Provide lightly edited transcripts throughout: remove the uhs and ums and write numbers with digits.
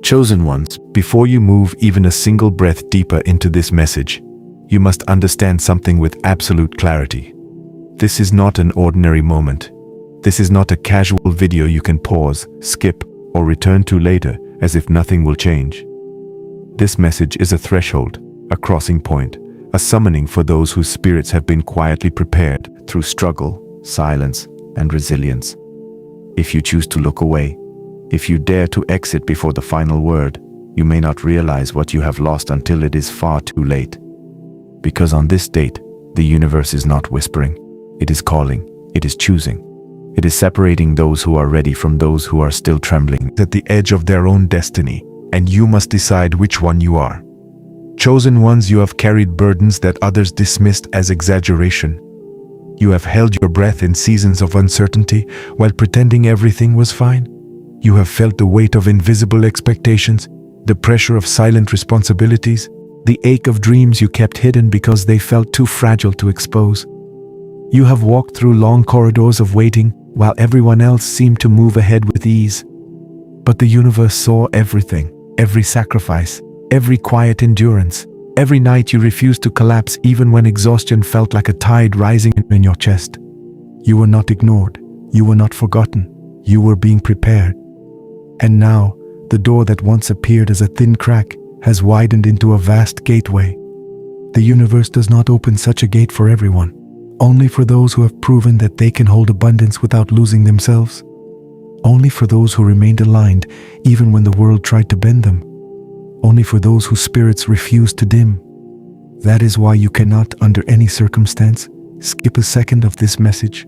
Chosen ones, before you move even a single breath deeper into this message, you must understand something with absolute clarity. This is not an ordinary moment. This is not a casual video you can pause, skip, or return to later as if nothing will change. This message is a threshold, a crossing point, a summoning for those whose spirits have been quietly prepared through struggle, silence, and resilience. If you choose to look away, if you dare to exit before the final word, you may not realize what you have lost until it is far too late. Because on this date, the universe is not whispering. It is calling. It is choosing. It is separating those who are ready from those who are still trembling at the edge of their own destiny, and you must decide which one you are. Chosen ones, you have carried burdens that others dismissed as exaggeration. You have held your breath in seasons of uncertainty while pretending everything was fine. You have felt the weight of invisible expectations, the pressure of silent responsibilities, the ache of dreams you kept hidden because they felt too fragile to expose. You have walked through long corridors of waiting while everyone else seemed to move ahead with ease. But the universe saw everything, every sacrifice, every quiet endurance, every night you refused to collapse even when exhaustion felt like a tide rising in your chest. You were not ignored. You were not forgotten. You were being prepared. And now, the door that once appeared as a thin crack has widened into a vast gateway. The universe does not open such a gate for everyone, only for those who have proven that they can hold abundance without losing themselves. Only for those who remained aligned even when the world tried to bend them. Only for those whose spirits refused to dim. That is why you cannot, under any circumstance, skip a second of this message.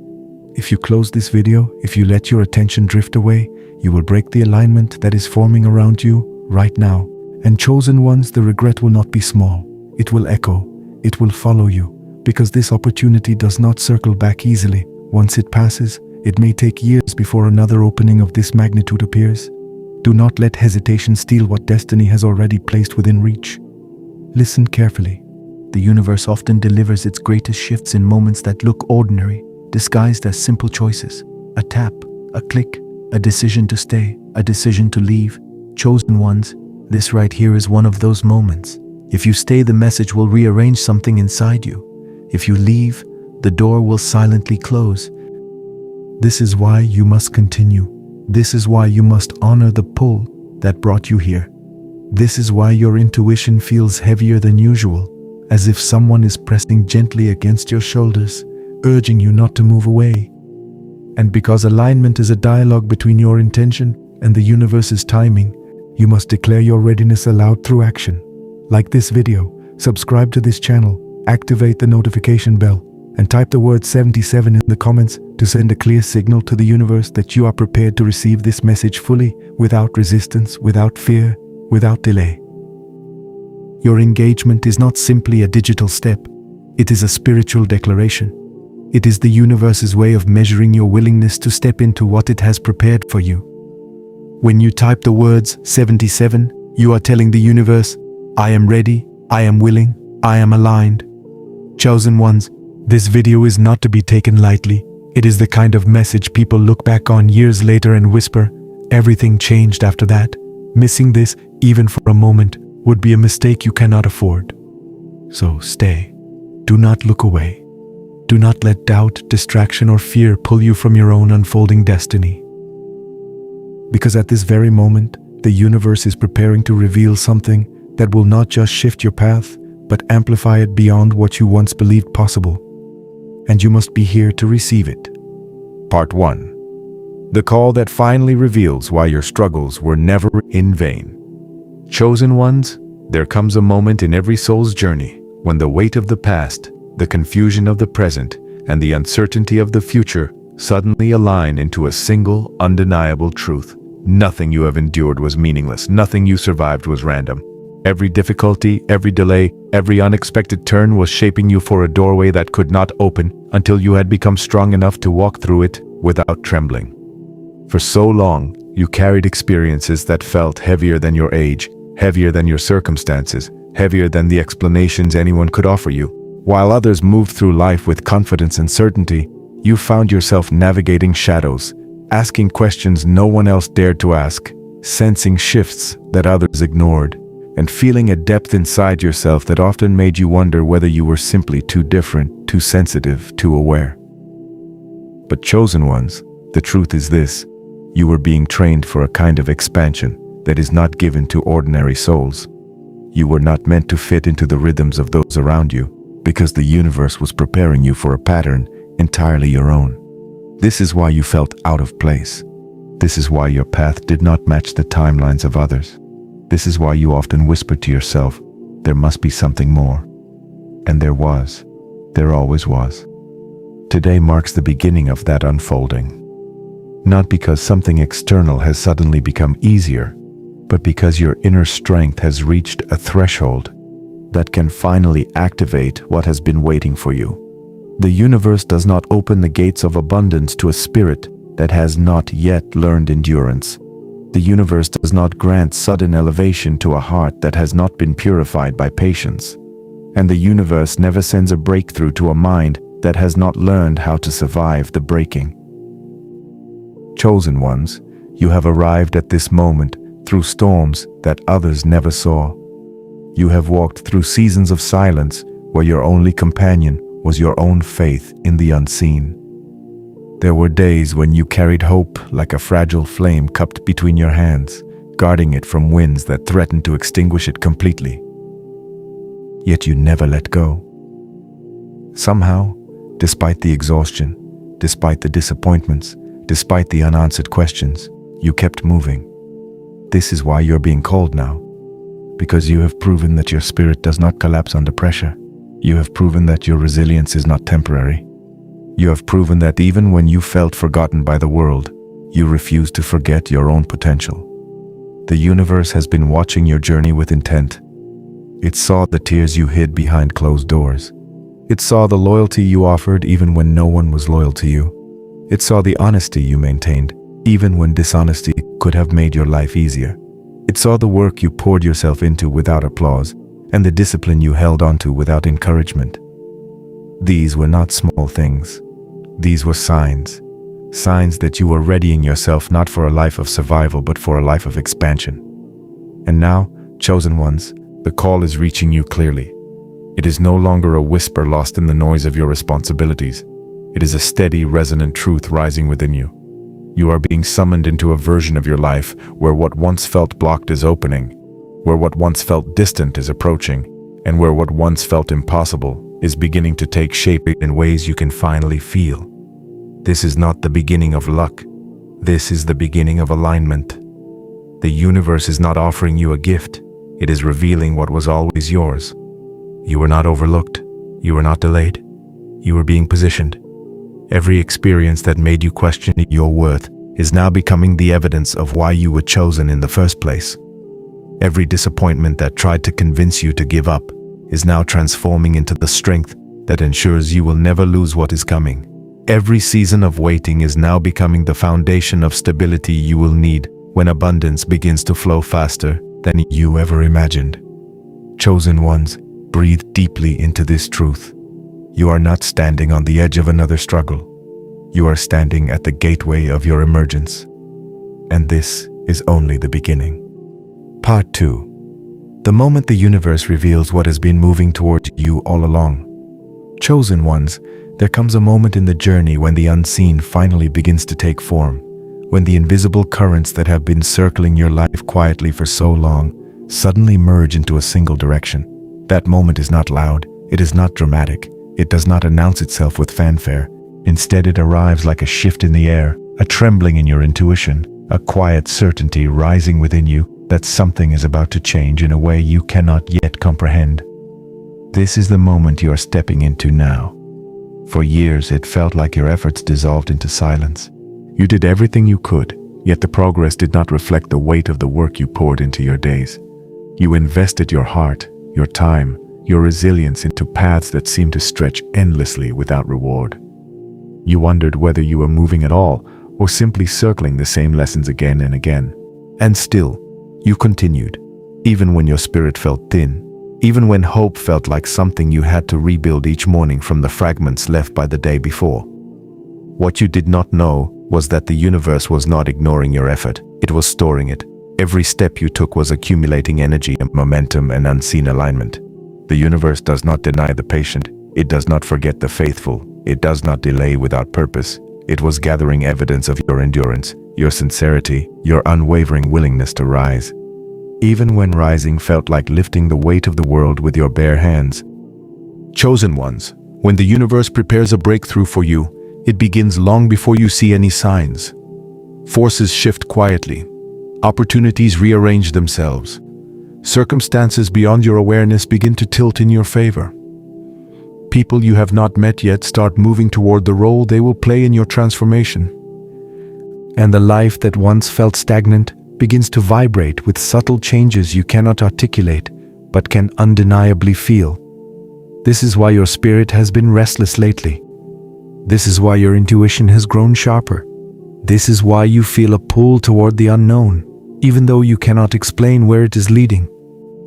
If you close this video, if you let your attention drift away, you will break the alignment that is forming around you right now. And chosen ones, the regret will not be small. It will echo. It will follow you. Because this opportunity does not circle back easily. Once it passes, it may take years before another opening of this magnitude appears. Do not let hesitation steal what destiny has already placed within reach. Listen carefully. The universe often delivers its greatest shifts in moments that look ordinary, disguised as simple choices. A tap, a click, a decision to stay, a decision to leave. Chosen ones, this right here is one of those moments. If you stay, the message will rearrange something inside you. If you leave, the door will silently close. This is why you must continue. This is why you must honor the pull that brought you here. This is why your intuition feels heavier than usual, as if someone is pressing gently against your shoulders, urging you not to move away. And because alignment is a dialogue between your intention and the universe's timing, you must declare your readiness aloud through action. Like this video, subscribe to this channel, activate the notification bell, and type the word 77 in the comments to send a clear signal to the universe that you are prepared to receive this message fully, without resistance, without fear, without delay. Your engagement is not simply a digital step. It is a spiritual declaration. It is the universe's way of measuring your willingness to step into what it has prepared for you. When you type the words 77, you are telling the universe, I am ready, I am willing, I am aligned. Chosen ones, this video is not to be taken lightly. It is the kind of message people look back on years later and whisper, everything changed after that. Missing this, even for a moment, would be a mistake you cannot afford. So stay. Do not look away. Do not let doubt, distraction, or fear pull you from your own unfolding destiny. Because at this very moment, the universe is preparing to reveal something that will not just shift your path, but amplify it beyond what you once believed possible. And you must be here to receive it. Part 1. The call that finally reveals why your struggles were never in vain. Chosen ones, there comes a moment in every soul's journey when the weight of the past, the confusion of the present, and the uncertainty of the future suddenly align into a single, undeniable truth. Nothing you have endured was meaningless. Nothing you survived was random. Every difficulty, every delay, every unexpected turn was shaping you for a doorway that could not open until you had become strong enough to walk through it without trembling. For so long, you carried experiences that felt heavier than your age, heavier than your circumstances, heavier than the explanations anyone could offer you. While others moved through life with confidence and certainty, you found yourself navigating shadows, asking questions no one else dared to ask, sensing shifts that others ignored, and feeling a depth inside yourself that often made you wonder whether you were simply too different, too sensitive, too aware. But chosen ones, the truth is this: you were being trained for a kind of expansion that is not given to ordinary souls. You were not meant to fit into the rhythms of those around you, because the universe was preparing you for a pattern entirely your own. This is why you felt out of place. This is why your path did not match the timelines of others. This is why you often whispered to yourself, there must be something more. And there was. There always was. Today marks the beginning of that unfolding. Not because something external has suddenly become easier, but because your inner strength has reached a threshold that can finally activate what has been waiting for you. The universe does not open the gates of abundance to a spirit that has not yet learned endurance. The universe does not grant sudden elevation to a heart that has not been purified by patience. And the universe never sends a breakthrough to a mind that has not learned how to survive the breaking. Chosen ones, you have arrived at this moment through storms that others never saw. You have walked through seasons of silence where your only companion was your own faith in the unseen. There were days when you carried hope like a fragile flame cupped between your hands, guarding it from winds that threatened to extinguish it completely. Yet you never let go. Somehow, despite the exhaustion, despite the disappointments, despite the unanswered questions, you kept moving. This is why you're being called now. Because you have proven that your spirit does not collapse under pressure. You have proven that your resilience is not temporary. You have proven that even when you felt forgotten by the world, you refused to forget your own potential. The universe has been watching your journey with intent. It saw the tears you hid behind closed doors. It saw the loyalty you offered even when no one was loyal to you. It saw the honesty you maintained, even when dishonesty could have made your life easier. It saw the work you poured yourself into without applause, and the discipline you held onto without encouragement. These were not small things. These were signs. Signs that you were readying yourself not for a life of survival, but for a life of expansion. And now, chosen ones, the call is reaching you clearly. It is no longer a whisper lost in the noise of your responsibilities. It is a steady, resonant truth rising within you. You are being summoned into a version of your life where what once felt blocked is opening, where what once felt distant is approaching, and where what once felt impossible is beginning to take shape in ways you can finally feel. This is not the beginning of luck. This is the beginning of alignment. The universe is not offering you a gift. It is revealing what was always yours. You were not overlooked. You were not delayed. You were being positioned. Every experience that made you question your worth is now becoming the evidence of why you were chosen in the first place. Every disappointment that tried to convince you to give up is now transforming into the strength that ensures you will never lose what is coming. Every season of waiting is now becoming the foundation of stability you will need when abundance begins to flow faster than you ever imagined. Chosen ones, breathe deeply into this truth. You are not standing on the edge of another struggle. You are standing at the gateway of your emergence. And this is only the beginning. Part 2. The moment the universe reveals what has been moving towards you all along. Chosen ones, there comes a moment in the journey when the unseen finally begins to take form, when the invisible currents that have been circling your life quietly for so long suddenly merge into a single direction. That moment is not loud, it is not dramatic, it does not announce itself with fanfare. Instead, it arrives like a shift in the air, a trembling in your intuition, a quiet certainty rising within you that something is about to change in a way you cannot yet comprehend. This is the moment you are stepping into now. For years, it felt like your efforts dissolved into silence. You did everything you could, yet the progress did not reflect the weight of the work you poured into your days. You invested your heart, your time, your resilience into paths that seemed to stretch endlessly without reward. You wondered whether you were moving at all or simply circling the same lessons again and again. And still, you continued, even when your spirit felt thin, even when hope felt like something you had to rebuild each morning from the fragments left by the day before. What you did not know was that the universe was not ignoring your effort, it was storing it. Every step you took was accumulating energy and momentum and unseen alignment. The universe does not deny the patient. It does not forget the faithful. It does not delay without purpose. It was gathering evidence of your endurance, your sincerity, your unwavering willingness to rise. Even when rising felt like lifting the weight of the world with your bare hands. Chosen ones, when the universe prepares a breakthrough for you, it begins long before you see any signs. Forces shift quietly. Opportunities rearrange themselves. Circumstances beyond your awareness begin to tilt in your favor. People you have not met yet start moving toward the role they will play in your transformation. And the life that once felt stagnant begins to vibrate with subtle changes you cannot articulate, but can undeniably feel. This is why your spirit has been restless lately. This is why your intuition has grown sharper. This is why you feel a pull toward the unknown, even though you cannot explain where it is leading.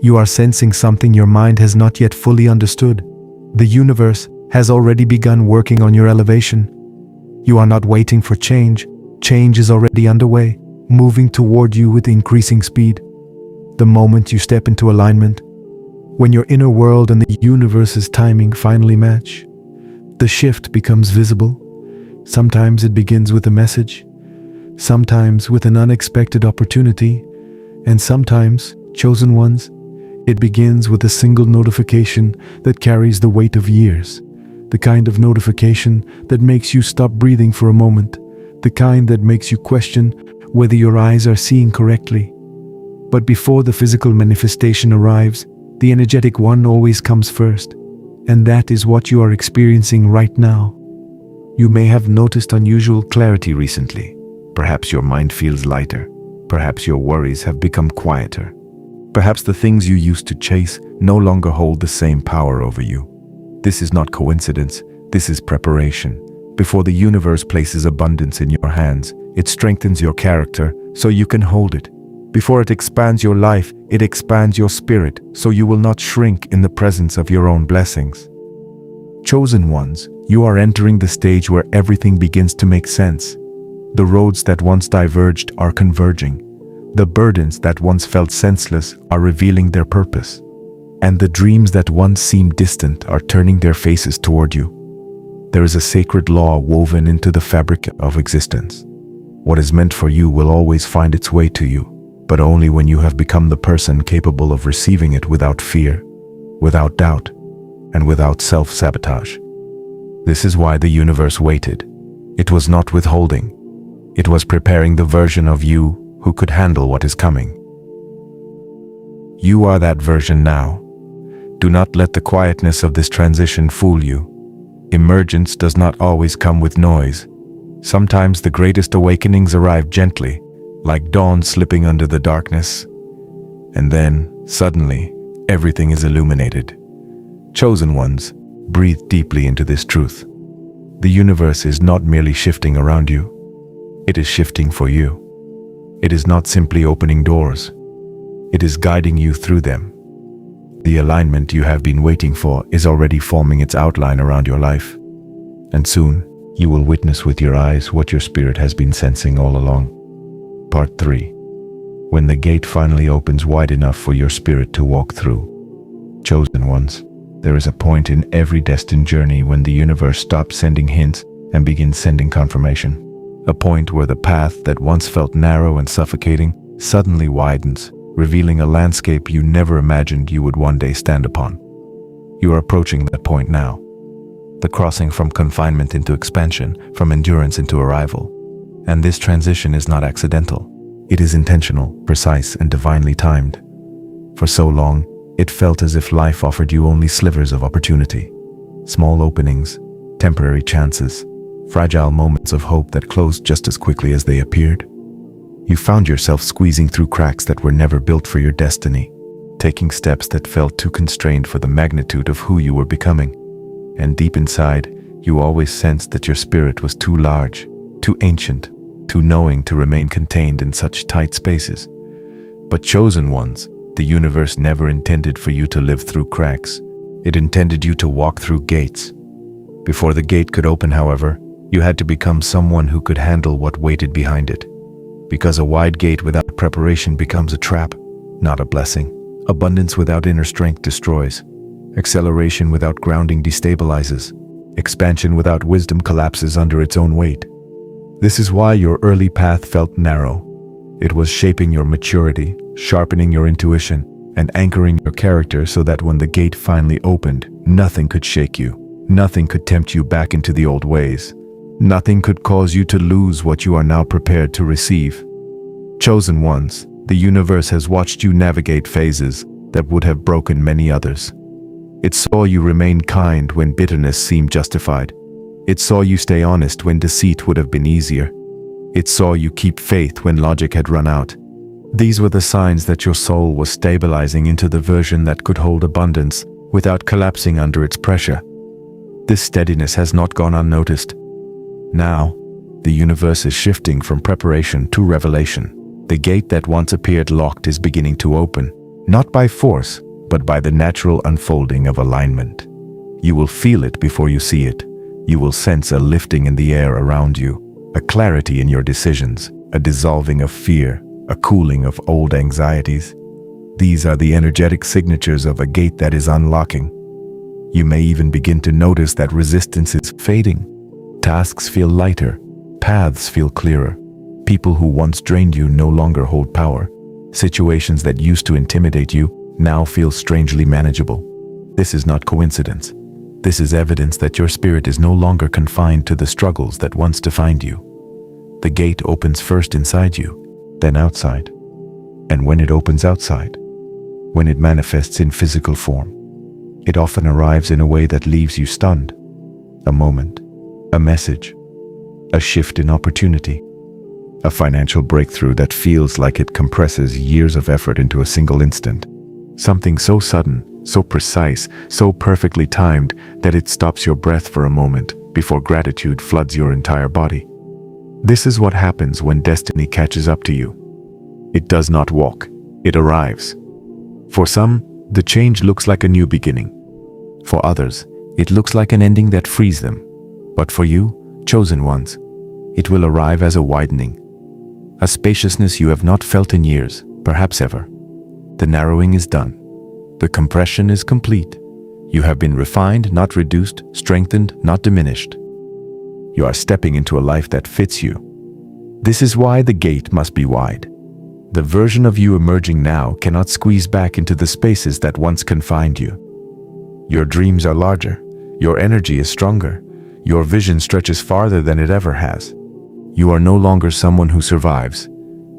You are sensing something your mind has not yet fully understood. The universe has already begun working on your elevation. You are not waiting for change. Change is already underway, moving toward you with increasing speed. The moment you step into alignment, when your inner world and the universe's timing finally match, the shift becomes visible. Sometimes it begins with a message, sometimes with an unexpected opportunity, and sometimes, chosen ones, it begins with a single notification that carries the weight of years. The kind of notification that makes you stop breathing for a moment. The kind that makes you question whether your eyes are seeing correctly. But before the physical manifestation arrives, the energetic one always comes first. And that is what you are experiencing right now. You may have noticed unusual clarity recently. Perhaps your mind feels lighter. Perhaps your worries have become quieter. Perhaps the things you used to chase no longer hold the same power over you. This is not coincidence. This is preparation. Before the universe places abundance in your hands, it strengthens your character so you can hold it. Before it expands your life, it expands your spirit so you will not shrink in the presence of your own blessings. Chosen ones, you are entering the stage where everything begins to make sense. The roads that once diverged are converging. The burdens that once felt senseless are revealing their purpose. And the dreams that once seemed distant are turning their faces toward you. There is a sacred law woven into the fabric of existence. What is meant for you will always find its way to you, but only when you have become the person capable of receiving it without fear, without doubt, and without self-sabotage. This is why the universe waited. It was not withholding. It was preparing the version of you who could handle what is coming. You are that version now. Do not let the quietness of this transition fool you. Emergence does not always come with noise. Sometimes the greatest awakenings arrive gently, like dawn slipping under the darkness. And then, suddenly, everything is illuminated. Chosen ones, breathe deeply into this truth. The universe is not merely shifting around you. It is shifting for you. It is not simply opening doors. It is guiding you through them. The alignment you have been waiting for is already forming its outline around your life. And soon, you will witness with your eyes what your spirit has been sensing all along. Part 3. When the gate finally opens wide enough for your spirit to walk through. Chosen ones, there is a point in every destined journey when the universe stops sending hints and begins sending confirmation. A point where the path that once felt narrow and suffocating suddenly widens, revealing a landscape you never imagined you would one day stand upon. You are approaching that point now. The crossing from confinement into expansion, from endurance into arrival. And this transition is not accidental. It is intentional, precise, and divinely timed. For so long, it felt as if life offered you only slivers of opportunity. Small openings, temporary chances, fragile moments of hope that closed just as quickly as they appeared. You found yourself squeezing through cracks that were never built for your destiny, taking steps that felt too constrained for the magnitude of who you were becoming. And deep inside, you always sensed that your spirit was too large, too ancient, too knowing to remain contained in such tight spaces. But chosen ones, the universe never intended for you to live through cracks. It intended you to walk through gates. Before the gate could open, however, you had to become someone who could handle what waited behind it. Because a wide gate without preparation becomes a trap, not a blessing. Abundance without inner strength destroys. Acceleration without grounding destabilizes. Expansion without wisdom collapses under its own weight. This is why your early path felt narrow. It was shaping your maturity, sharpening your intuition, and anchoring your character so that when the gate finally opened, nothing could shake you. Nothing could tempt you back into the old ways. Nothing could cause you to lose what you are now prepared to receive. Chosen ones, the universe has watched you navigate phases that would have broken many others. It saw you remain kind when bitterness seemed justified. It saw you stay honest when deceit would have been easier. It saw you keep faith when logic had run out. These were the signs that your soul was stabilizing into the version that could hold abundance without collapsing under its pressure. This steadiness has not gone unnoticed. Now, the universe is shifting from preparation to revelation. The gate that once appeared locked is beginning to open, not by force, but by the natural unfolding of alignment. You will feel it before you see it. You will sense a lifting in the air around you, a clarity in your decisions, a dissolving of fear, a cooling of old anxieties. These are the energetic signatures of a gate that is unlocking. You may even begin to notice that resistance is fading. Tasks feel lighter, paths feel clearer. People who once drained you no longer hold power. Situations that used to intimidate you now feel strangely manageable. This is not coincidence. This is evidence that your spirit is no longer confined to the struggles that once defined you. The gate opens first inside you, then outside. And when it opens outside, when it manifests in physical form, it often arrives in a way that leaves you stunned. A moment, a message, a shift in opportunity, a financial breakthrough that feels like it compresses years of effort into a single instant. Something so sudden, so precise, so perfectly timed that it stops your breath for a moment before gratitude floods your entire body. This is what happens when destiny catches up to you. It does not walk, it arrives. For some, the change looks like a new beginning. For others, it looks like an ending that frees them. But for you, chosen ones, it will arrive as a widening, a spaciousness you have not felt in years, perhaps ever. The narrowing is done. The compression is complete. You have been refined, not reduced, strengthened, not diminished. You are stepping into a life that fits you. This is why the gate must be wide. The version of you emerging now cannot squeeze back into the spaces that once confined you. Your dreams are larger. Your energy is stronger. Your vision stretches farther than it ever has. You are no longer someone who survives.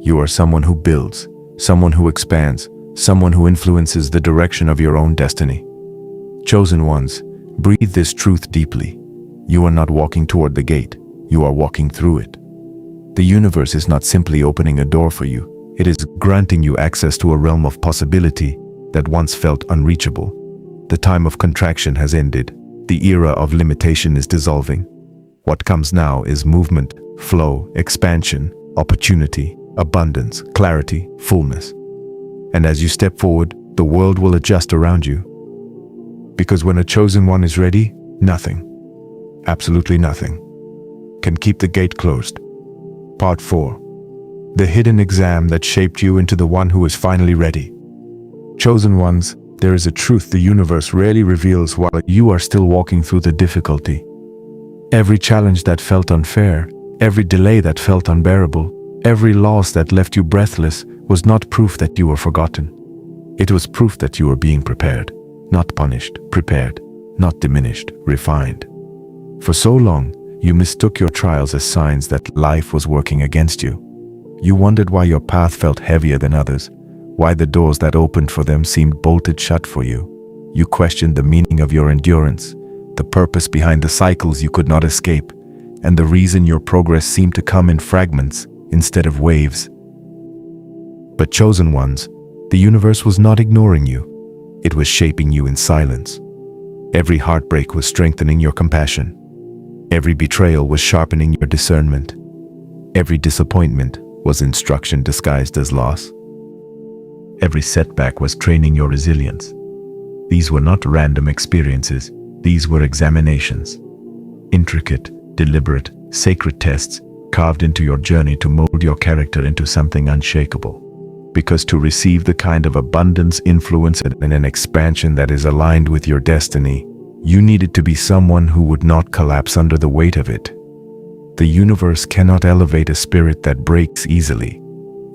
You are someone who builds, someone who expands, someone who influences the direction of your own destiny. Chosen ones, breathe this truth deeply. You are not walking toward the gate. You are walking through it. The universe is not simply opening a door for you. It is granting you access to a realm of possibility that once felt unreachable. The time of contraction has ended. The era of limitation is dissolving. What comes now is movement, flow, expansion, opportunity, abundance, clarity, fullness. And as you step forward, the world will adjust around you. Because when a chosen one is ready, nothing, absolutely nothing, can keep the gate closed. Part 4. The hidden exam that shaped you into the one who is finally ready. Chosen ones, there is a truth the universe rarely reveals while you are still walking through the difficulty. Every challenge that felt unfair, every delay that felt unbearable, every loss that left you breathless was not proof that you were forgotten. It was proof that you were being prepared, not punished, prepared, not diminished, refined. For so long, you mistook your trials as signs that life was working against you. You wondered why your path felt heavier than others, why the doors that opened for them seemed bolted shut for you. You questioned the meaning of your endurance, the purpose behind the cycles you could not escape, and the reason your progress seemed to come in fragments instead of waves. But chosen ones, the universe was not ignoring you. It was shaping you in silence. Every heartbreak was strengthening your compassion. Every betrayal was sharpening your discernment. Every disappointment was instruction disguised as loss. Every setback was training your resilience. These were not random experiences. These were examinations. Intricate, deliberate, sacred tests carved into your journey to mold your character into something unshakable. Because to receive the kind of abundance, influence, and an expansion that is aligned with your destiny, you needed to be someone who would not collapse under the weight of it. The universe cannot elevate a spirit that breaks easily.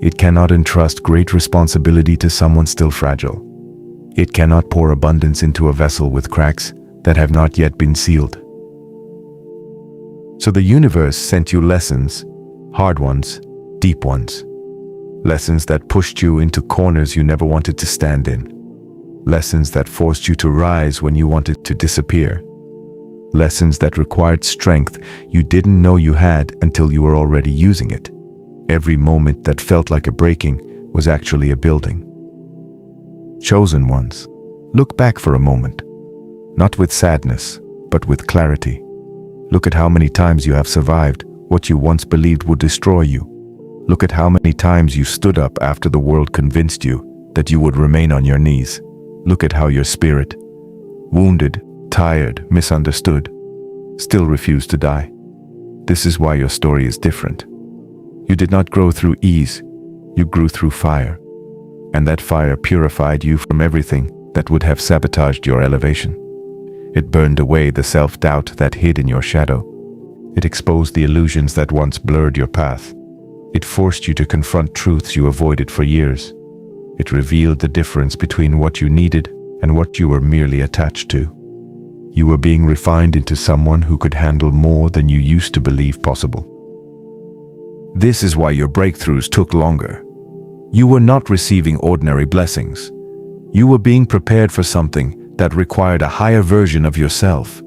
It cannot entrust great responsibility to someone still fragile. It cannot pour abundance into a vessel with cracks that have not yet been sealed. So the universe sent you lessons, hard ones, deep ones. Lessons that pushed you into corners you never wanted to stand in. Lessons that forced you to rise when you wanted to disappear. Lessons that required strength you didn't know you had until you were already using it. Every moment that felt like a breaking was actually a building. Chosen ones, look back for a moment, not with sadness, but with clarity. Look at how many times you have survived what you once believed would destroy you. Look at how many times you stood up after the world convinced you that you would remain on your knees. Look at how your spirit, wounded, tired, misunderstood, still refused to die. This is why your story is different. You did not grow through ease, you grew through fire. And that fire purified you from everything that would have sabotaged your elevation. It burned away the self-doubt that hid in your shadow. It exposed the illusions that once blurred your path. It forced you to confront truths you avoided for years. It revealed the difference between what you needed and what you were merely attached to. You were being refined into someone who could handle more than you used to believe possible. This is why your breakthroughs took longer. You were not receiving ordinary blessings. You were being prepared for something that required a higher version of yourself.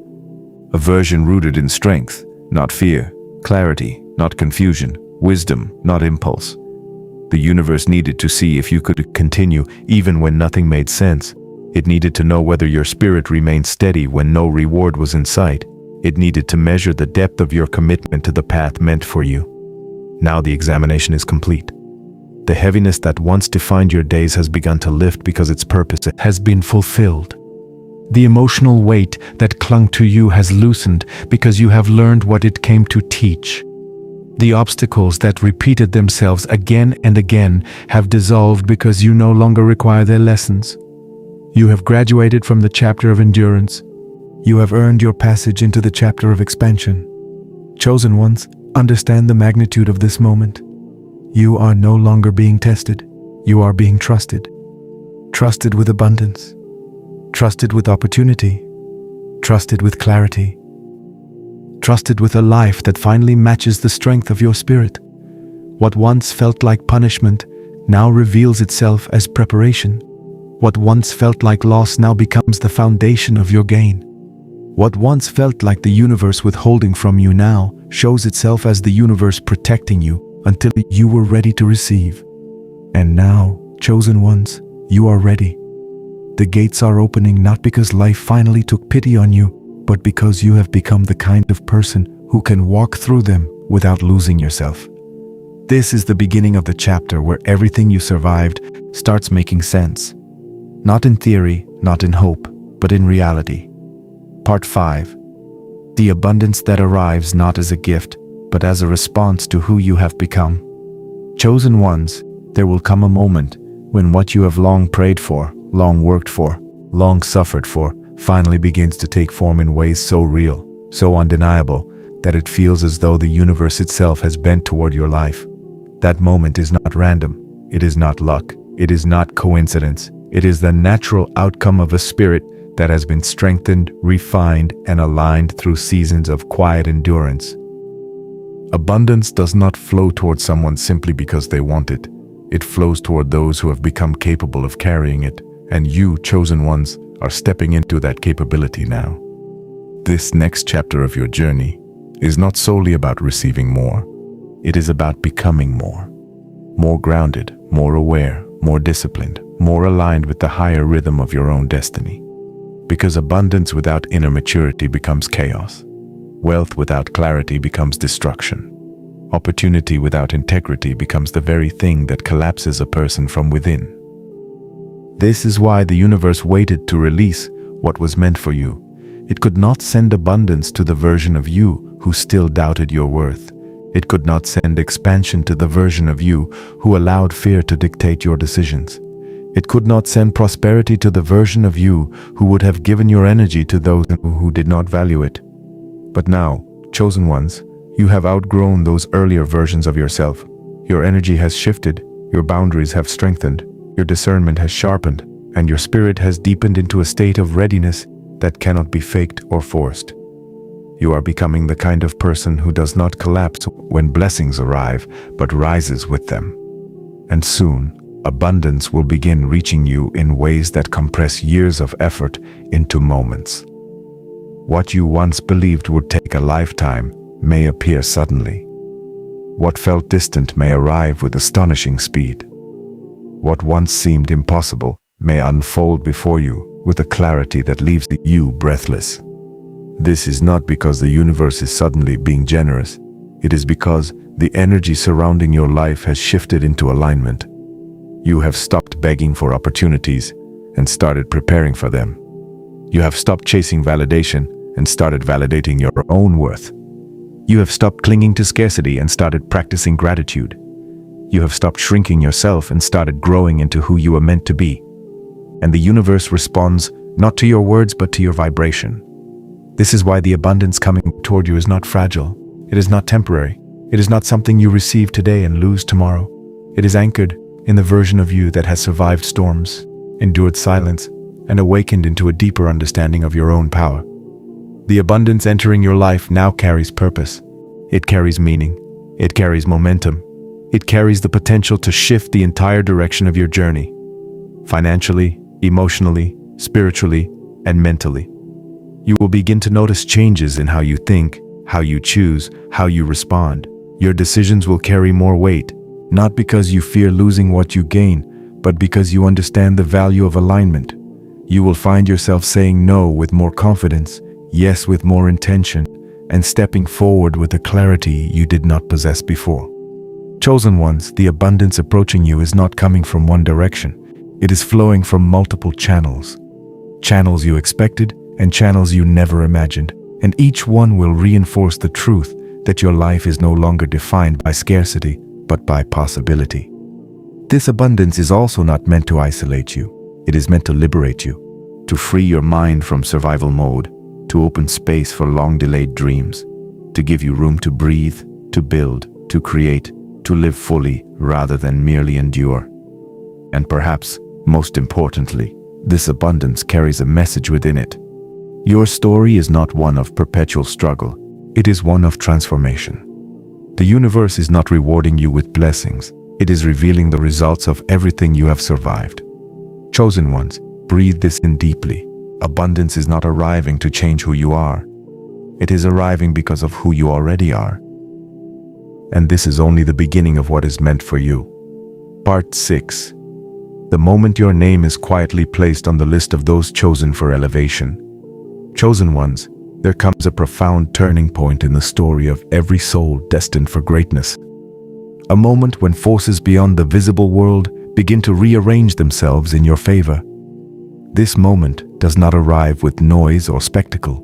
A version rooted in strength, not fear, clarity, not confusion, wisdom, not impulse. The universe needed to see if you could continue even when nothing made sense. It needed to know whether your spirit remained steady when no reward was in sight. It needed to measure the depth of your commitment to the path meant for you. Now the examination is complete. The heaviness that once defined your days has begun to lift because its purpose has been fulfilled. The emotional weight that clung to you has loosened because you have learned what it came to teach. The obstacles that repeated themselves again and again have dissolved because you no longer require their lessons. You have graduated from the chapter of endurance. You have earned your passage into the chapter of expansion. Chosen ones, understand the magnitude of this moment. You are no longer being tested. You are being trusted. Trusted with abundance. Trusted with opportunity. Trusted with clarity. Trusted with a life that finally matches the strength of your spirit. What once felt like punishment now reveals itself as preparation. What once felt like loss now becomes the foundation of your gain. What once felt like the universe withholding from you now shows itself as the universe protecting you until you were ready to receive. And now, chosen ones, you are ready. The gates are opening not because life finally took pity on you, but because you have become the kind of person who can walk through them without losing yourself. This is the beginning of the chapter where everything you survived starts making sense. Not in theory, not in hope, but in reality. Part 5. The abundance that arrives not as a gift, but as a response to who you have become. Chosen ones, there will come a moment when what you have long prayed for, long worked for, long suffered for, finally begins to take form in ways so real, so undeniable, that it feels as though the universe itself has bent toward your life. That moment is not random, it is not luck, it is not coincidence, it is the natural outcome of a spirit that has been strengthened, refined, and aligned through seasons of quiet endurance. Abundance does not flow toward someone simply because they want it. It flows toward those who have become capable of carrying it, and you, chosen ones, are stepping into that capability now. This next chapter of your journey is not solely about receiving more. It is about becoming more. More grounded, more aware, more disciplined, more aligned with the higher rhythm of your own destiny. Because abundance without inner maturity becomes chaos. Wealth without clarity becomes destruction. Opportunity without integrity becomes the very thing that collapses a person from within. This is why the universe waited to release what was meant for you. It could not send abundance to the version of you who still doubted your worth. It could not send expansion to the version of you who allowed fear to dictate your decisions. It could not send prosperity to the version of you who would have given your energy to those who did not value it. But now, chosen ones, you have outgrown those earlier versions of yourself. Your energy has shifted, your boundaries have strengthened, your discernment has sharpened, and your spirit has deepened into a state of readiness that cannot be faked or forced. You are becoming the kind of person who does not collapse when blessings arrive, but rises with them. And soon, abundance will begin reaching you in ways that compress years of effort into moments. What you once believed would take a lifetime may appear suddenly. What felt distant may arrive with astonishing speed. What once seemed impossible may unfold before you with a clarity that leaves you breathless. This is not because the universe is suddenly being generous. It is because the energy surrounding your life has shifted into alignment. You have stopped begging for opportunities and started preparing for them. You have stopped chasing validation and started validating your own worth. You have stopped clinging to scarcity and started practicing gratitude. You have stopped shrinking yourself and started growing into who you are meant to be. And the universe responds not to your words but to your vibration. This is why the abundance coming toward you is not fragile. It is not temporary. It is not something you receive today and lose tomorrow. It is anchored in the version of you that has survived storms, endured silence, and awakened into a deeper understanding of your own power. The abundance entering your life now carries purpose. It carries meaning. It carries momentum. It carries the potential to shift the entire direction of your journey. Financially, emotionally, spiritually, and mentally. You will begin to notice changes in how you think, how you choose, how you respond. Your decisions will carry more weight, not because you fear losing what you gain, but because you understand the value of alignment. You will find yourself saying no with more confidence, yes with more intention, and stepping forward with a clarity you did not possess before. Chosen ones, the abundance approaching you is not coming from one direction. It is flowing from multiple channels. Channels you expected and channels you never imagined, and each one will reinforce the truth that your life is no longer defined by scarcity, but by possibility. This abundance is also not meant to isolate you. It is meant to liberate you, to free your mind from survival mode, to open space for long-delayed dreams, to give you room to breathe, to build, to create, to live fully rather than merely endure. And perhaps, most importantly, this abundance carries a message within it. Your story is not one of perpetual struggle. It is one of transformation. The universe is not rewarding you with blessings. It is revealing the results of everything you have survived. Chosen ones, breathe this in deeply. Abundance is not arriving to change who you are. It is arriving because of who you already are. And this is only the beginning of what is meant for you. Part 6. The moment your name is quietly placed on the list of those chosen for elevation. Chosen ones, there comes a profound turning point in the story of every soul destined for greatness. A moment when forces beyond the visible world begin to rearrange themselves in your favor. This moment does not arrive with noise or spectacle.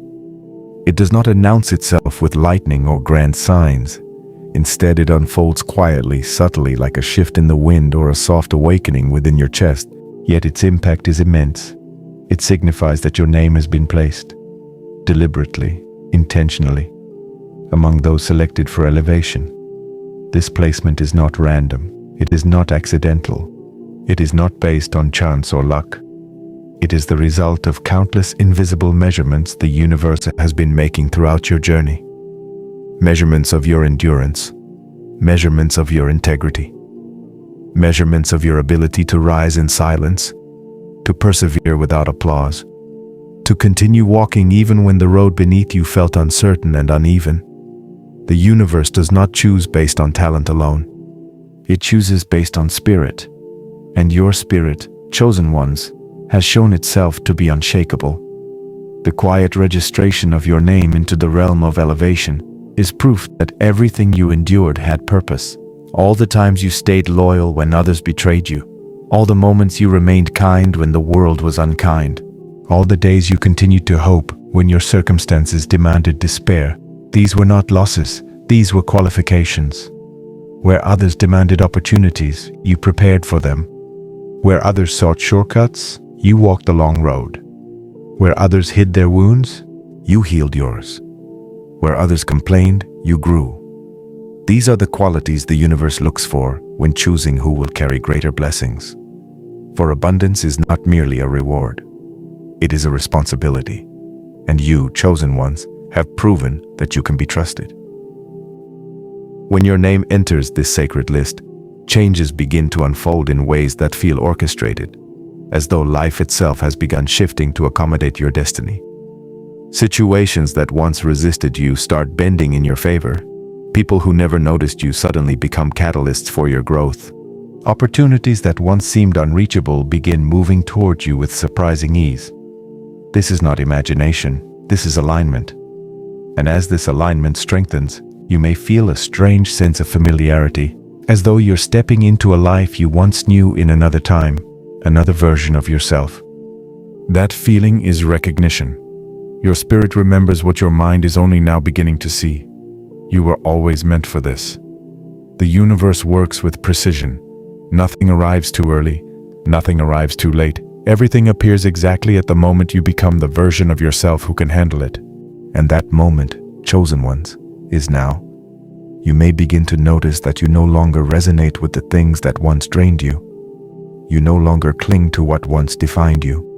It does not announce itself with lightning or grand signs. Instead, it unfolds quietly, subtly, like a shift in the wind or a soft awakening within your chest. Yet its impact is immense. It signifies that your name has been placed, deliberately, intentionally, among those selected for elevation. This placement is not random. It is not accidental. It is not based on chance or luck. It is the result of countless invisible measurements the universe has been making throughout your journey. Measurements of your endurance, measurements of your integrity, measurements of your ability to rise in silence, to persevere without applause, to continue walking even when the road beneath you felt uncertain and uneven. The universe does not choose based on talent alone. It chooses based on spirit, and your spirit, chosen ones, has shown itself to be unshakable. The quiet registration of your name into the realm of elevation is proof that everything you endured had purpose. All the times you stayed loyal when others betrayed you. All the moments you remained kind when the world was unkind. All the days you continued to hope when your circumstances demanded despair. These were not losses, These were qualifications. Where others demanded opportunities, you prepared for them. Where others sought shortcuts, you walked the long road. Where others hid their wounds, you healed yours. Where others complained, you grew. These are the qualities the universe looks for when choosing who will carry greater blessings. For abundance is not merely a reward. It is a responsibility. And you, chosen ones, have proven that you can be trusted. When your name enters this sacred list, changes begin to unfold in ways that feel orchestrated, as though life itself has begun shifting to accommodate your destiny. Situations that once resisted you start bending in your favor. People who never noticed you suddenly become catalysts for your growth. Opportunities that once seemed unreachable begin moving towards you with surprising ease. This is not imagination, this is alignment. And as this alignment strengthens, you may feel a strange sense of familiarity, as though you're stepping into a life you once knew in another time, another version of yourself. That feeling is recognition. Your spirit remembers what your mind is only now beginning to see. You were always meant for this. The universe works with precision. Nothing arrives too early, nothing arrives too late. Everything appears exactly at the moment you become the version of yourself who can handle it. And that moment, chosen ones, is now. You may begin to notice that you no longer resonate with the things that once drained you. You no longer cling to what once defined you.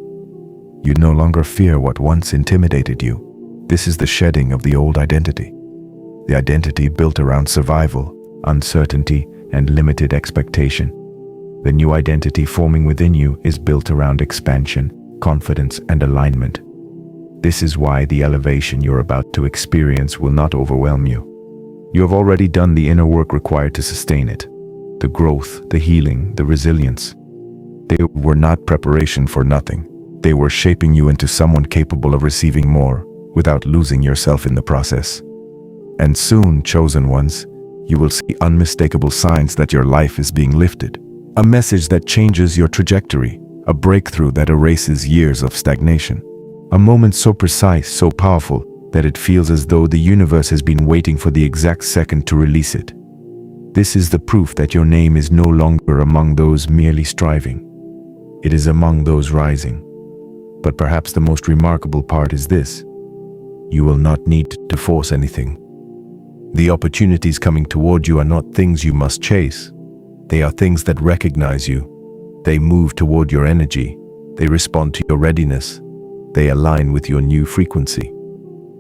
You no longer fear what once intimidated you. This is the shedding of the old identity. The identity built around survival, uncertainty, and limited expectation. The new identity forming within you is built around expansion, confidence, and alignment. This is why the elevation you're about to experience will not overwhelm you. You have already done the inner work required to sustain it. The growth, the healing, the resilience. They were not preparation for nothing. They were shaping you into someone capable of receiving more, without losing yourself in the process. And soon, chosen ones, you will see unmistakable signs that your life is being lifted. A message that changes your trajectory. A breakthrough that erases years of stagnation. A moment so precise, so powerful, that it feels as though the universe has been waiting for the exact second to release it. This is the proof that your name is no longer among those merely striving. It is among those rising. But perhaps the most remarkable part is this: you will not need to force anything. The opportunities coming toward you are not things you must chase. They are things that recognize you. They move toward your energy. They respond to your readiness. They align with your new frequency.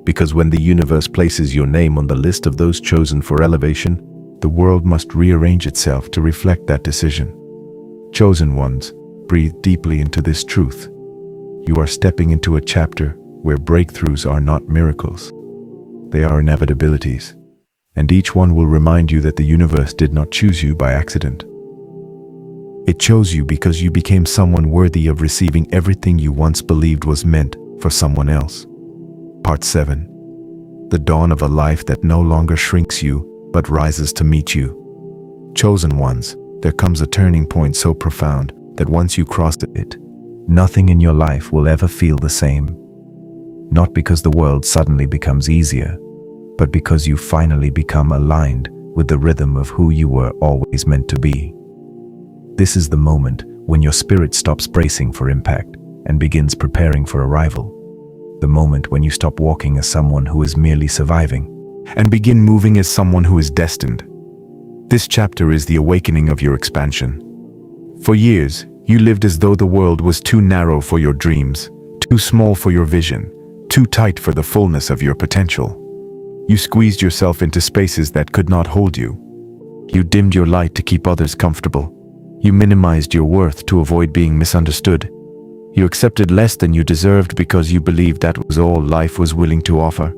Because when the universe places your name on the list of those chosen for elevation, the world must rearrange itself to reflect that decision. Chosen ones, breathe deeply into this truth. You are stepping into a chapter where breakthroughs are not miracles. They are inevitabilities. And each one will remind you that the universe did not choose you by accident. It chose you because you became someone worthy of receiving everything you once believed was meant for someone else. Part 7. The dawn of a life that no longer shrinks you, but rises to meet you. Chosen ones, there comes a turning point so profound that once you cross it, nothing in your life will ever feel the same. Not because the world suddenly becomes easier, but because you finally become aligned with the rhythm of who you were always meant to be. This is the moment when your spirit stops bracing for impact and begins preparing for arrival. The moment when you stop walking as someone who is merely surviving and begin moving as someone who is destined. This chapter is the awakening of your expansion. For years, you lived as though the world was too narrow for your dreams, too small for your vision, too tight for the fullness of your potential. You squeezed yourself into spaces that could not hold you. You dimmed your light to keep others comfortable. You minimized your worth to avoid being misunderstood. You accepted less than you deserved because you believed that was all life was willing to offer.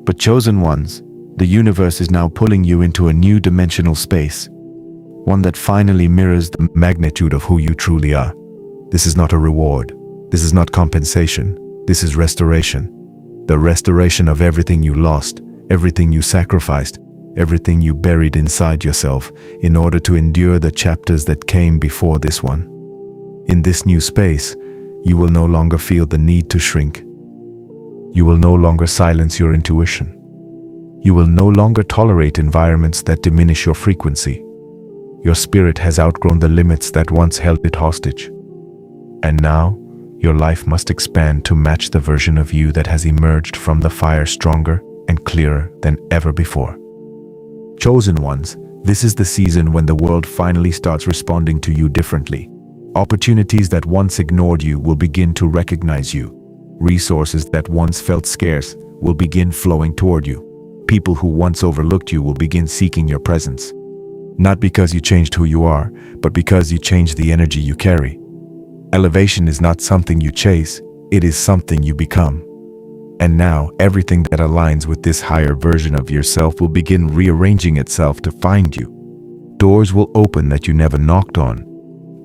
But chosen ones, the universe is now pulling you into a new dimensional space, one that finally mirrors the magnitude of who you truly are. This is not a reward. This is not compensation. This is restoration. The restoration of everything you lost, everything you sacrificed, everything you buried inside yourself in order to endure the chapters that came before this one. In this new space, you will no longer feel the need to shrink. You will no longer silence your intuition. You will no longer tolerate environments that diminish your frequency. Your spirit has outgrown the limits that once held it hostage. And now, your life must expand to match the version of you that has emerged from the fire stronger and clearer than ever before. Chosen ones, this is the season when the world finally starts responding to you differently. Opportunities that once ignored you will begin to recognize you. Resources that once felt scarce will begin flowing toward you. People who once overlooked you will begin seeking your presence. Not because you changed who you are, but because you changed the energy you carry. Elevation is not something you chase, it is something you become. And now, everything that aligns with this higher version of yourself will begin rearranging itself to find you. Doors will open that you never knocked on.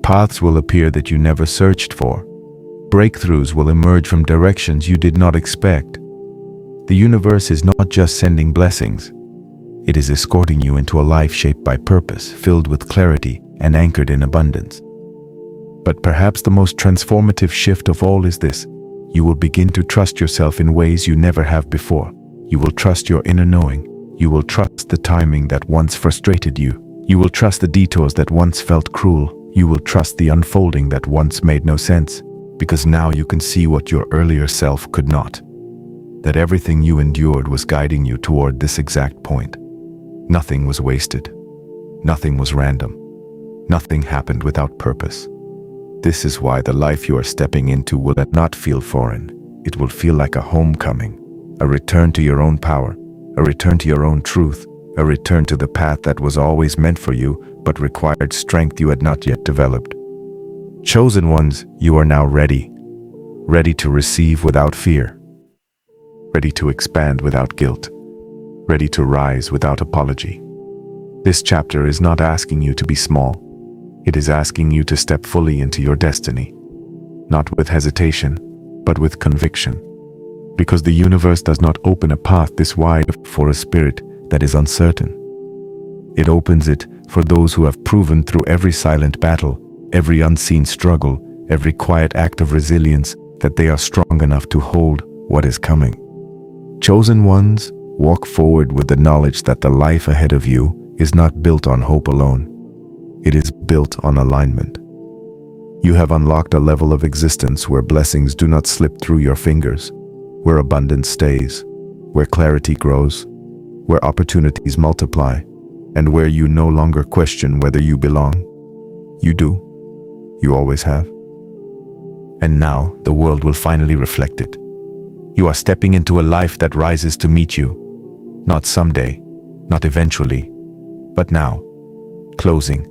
Paths will appear that you never searched for. Breakthroughs will emerge from directions you did not expect. The universe is not just sending blessings. It is escorting you into a life shaped by purpose, filled with clarity, and anchored in abundance. But perhaps the most transformative shift of all is this. You will begin to trust yourself in ways you never have before. You will trust your inner knowing. You will trust the timing that once frustrated you. You will trust the detours that once felt cruel. You will trust the unfolding that once made no sense. Because now you can see what your earlier self could not. That everything you endured was guiding you toward this exact point. Nothing was wasted. Nothing was random. Nothing happened without purpose. This is why the life you are stepping into will not feel foreign. It will feel like a homecoming, a return to your own power, a return to your own truth, a return to the path that was always meant for you, but required strength you had not yet developed. Chosen ones, you are now ready. Ready to receive without fear. Ready to expand without guilt. Ready to rise without apology. This chapter is not asking you to be small. It is asking you to step fully into your destiny. Not with hesitation, but with conviction. Because the universe does not open a path this wide for a spirit that is uncertain. It opens it for those who have proven through every silent battle, every unseen struggle, every quiet act of resilience that they are strong enough to hold what is coming. Chosen ones, walk forward with the knowledge that the life ahead of you is not built on hope alone. It is built on alignment. You have unlocked a level of existence where blessings do not slip through your fingers, where abundance stays, where clarity grows, where opportunities multiply, and where you no longer question whether you belong. You do. You always have. And now the world will finally reflect it. You are stepping into a life that rises to meet you. Not someday, not eventually, but now. Closing.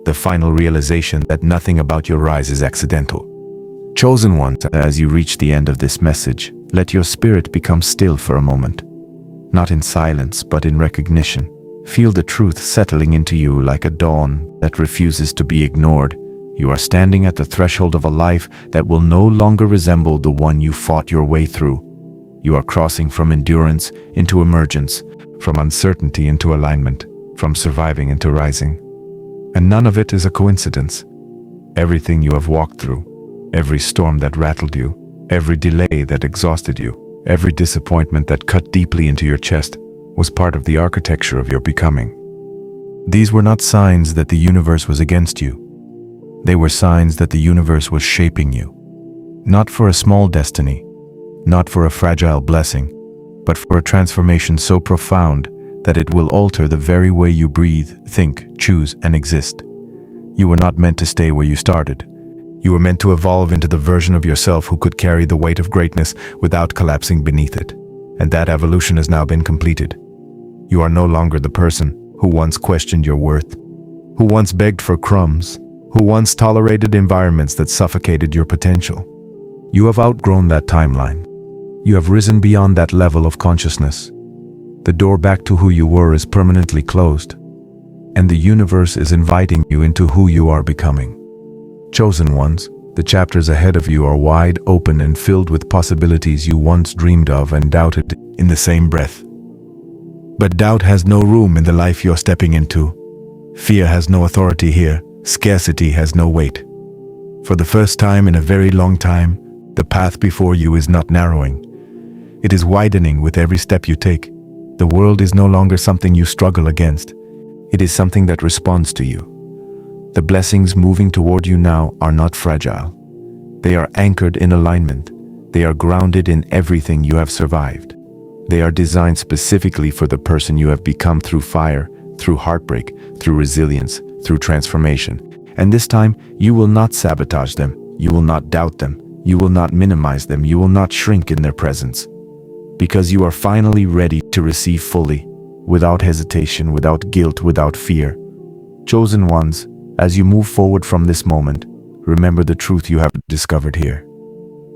The final realization that nothing about your rise is accidental. Chosen ones, as you reach the end of this message, let your spirit become still for a moment. Not in silence, but in recognition. Feel the truth settling into you like a dawn that refuses to be ignored. You are standing at the threshold of a life that will no longer resemble the one you fought your way through. You are crossing from endurance into emergence, from uncertainty into alignment, from surviving into rising. And none of it is a coincidence. Everything you have walked through, every storm that rattled you, every delay that exhausted you, every disappointment that cut deeply into your chest, was part of the architecture of your becoming. These were not signs that the universe was against you. They were signs that the universe was shaping you. Not for a small destiny, not for a fragile blessing, but for a transformation so profound that it will alter the very way you breathe, think, choose, and exist. You were not meant to stay where you started. You were meant to evolve into the version of yourself who could carry the weight of greatness without collapsing beneath it. And that evolution has now been completed. You are no longer the person who once questioned your worth, who once begged for crumbs, who once tolerated environments that suffocated your potential. You have outgrown that timeline. You have risen beyond that level of consciousness. The door back to who you were is permanently closed, and the universe is inviting you into who you are becoming. Chosen ones, the chapters ahead of you are wide open and filled with possibilities you once dreamed of and doubted in the same breath. But doubt has no room in the life you're stepping into. Fear has no authority here. Scarcity has no weight. For the first time in a very long time, the path before you is not narrowing. It is widening with every step you take. The world is no longer something you struggle against. It is something that responds to you. The blessings moving toward you now are not fragile. They are anchored in alignment. They are grounded in everything you have survived. They are designed specifically for the person you have become through fire, through heartbreak, through resilience, through transformation. And this time, you will not sabotage them. You will not doubt them. You will not minimize them. You will not shrink in their presence. Because you are finally ready to receive fully, without hesitation, without guilt, without fear. Chosen ones, as you move forward from this moment, remember the truth you have discovered here.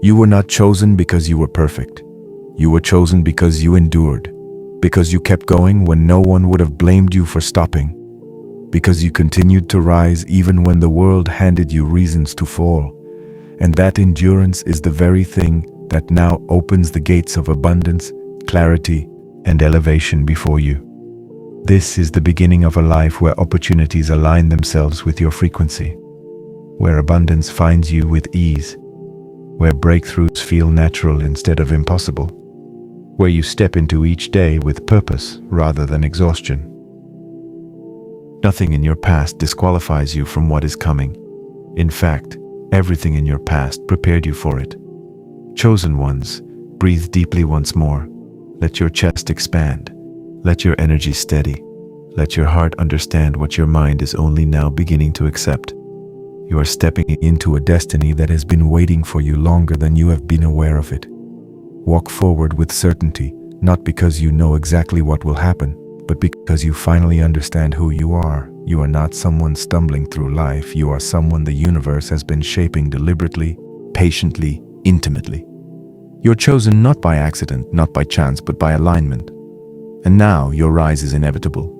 You were not chosen because you were perfect. You were chosen because you endured, because you kept going when no one would have blamed you for stopping, because you continued to rise even when the world handed you reasons to fall. And that endurance is the very thing that now opens the gates of abundance, clarity, and elevation before you. This is the beginning of a life where opportunities align themselves with your frequency, where abundance finds you with ease, where breakthroughs feel natural instead of impossible, where you step into each day with purpose rather than exhaustion. Nothing in your past disqualifies you from what is coming. In fact, everything in your past prepared you for it. Chosen ones, breathe deeply once more. Let your chest expand. Let your energy steady. Let your heart understand what your mind is only now beginning to accept. You are stepping into a destiny that has been waiting for you longer than you have been aware of it. Walk forward with certainty, not because you know exactly what will happen, but because you finally understand who you are. You are not someone stumbling through life. You are someone the universe has been shaping deliberately, patiently, intimately. You're chosen not by accident, not by chance, but by alignment. And now your rise is inevitable.